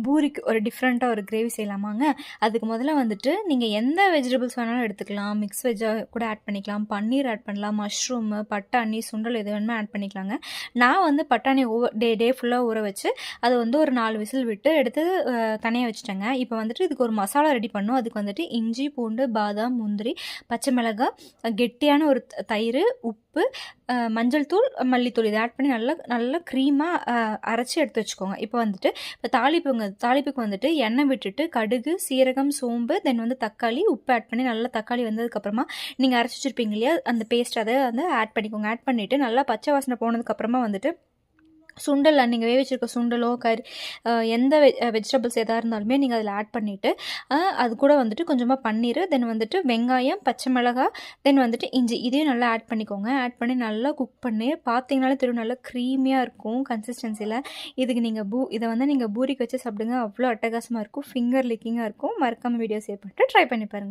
பூரிக்கு ஒரு டிஃப்ரெண்ட்டாக ஒரு கிரேவி செய்யலாமாங்க. அதுக்கு முதல்ல வந்துட்டு நீங்கள் எந்த வெஜிடபிள்ஸ் வேணாலும் எடுத்துக்கலாம். மிக்ஸ் வெஜ்ஜாக கூட ஆட் பண்ணிக்கலாம். பன்னீர் ஆட் பண்ணலாம். மஷ்ரூமு, பட்டாணி, சுண்டல் எது வேணுமோ ஆட் பண்ணிக்கலாங்க. நான் வந்து பட்டாணி டே ஃபுல்லாக ஊற வச்சு அதை வந்து ஒரு 4 விசில் விட்டு எடுத்து தனியாக வச்சுட்டேங்க. இப்போ வந்துட்டு இதுக்கு ஒரு மசாலா ரெடி பண்ணணும். அதுக்கு வந்துட்டு இஞ்சி, பூண்டு, பாதாம், முந்திரி, பச்சை மிளகாய், கெட்டியான ஒரு தயிர், உப்பு, மஞ்சள் தூள், மல்லித்தூள் இதை ஆட் பண்ணி நல்லா நல்லா க்ரீமாக அரைச்சி எடுத்து வச்சுக்கோங்க. இப்போ வந்துட்டு இப்போ தாளிப்புக்கு வந்துட்டு எண்ணெய் விட்டுட்டு கடுகு, சீரகம், சோம்பு, தென் வந்து தக்காளி, உப்பு ஆட் பண்ணி நல்லா தக்காளி வந்ததுக்கப்புறமா நீங்கள் அரைச்சி வச்சுருப்பீங்க இல்லையா அந்த பேஸ்ட், அதை வந்து ஆட் பண்ணிக்கோங்க. ஆட் பண்ணிவிட்டு நல்லா பச்சை வாசனை போனதுக்கப்புறமா வந்துட்டு சுண்டல் நீங்கள் வேக வச்சுருக்க சுண்டலோ எந்த வெஜிடபிள்ஸ் எதாக இருந்தாலுமே நீங்கள் அதில் ஆட் பண்ணிவிட்டு அது கூட வந்துட்டு கொஞ்சமாக பன்னீர், தென் வந்துட்டு வெங்காயம், பச்சை மிளகாய், தென் வந்துட்டு இஞ்சி இதையும் நல்லா ஆட் பண்ணிக்கோங்க. ஆட் பண்ணி நல்லா குக் பண்ணி பார்த்தீங்கனாலே தெரியும் நல்லா க்ரீமியாக இருக்கும் கன்சிஸ்டன்சியில். இதுக்கு நீங்கள் இதை வந்து நீங்கள் பூரிக்கு வச்சு சாப்பிடுங்க. அவ்வளோ அட்டகாசமாக இருக்கும். ஃபிங்கர் லிக்கிங்காக இருக்கும். மறக்காமல் வீடியோ சேவ் பண்ணிட்டு ட்ரை பண்ணி பாருங்கள்.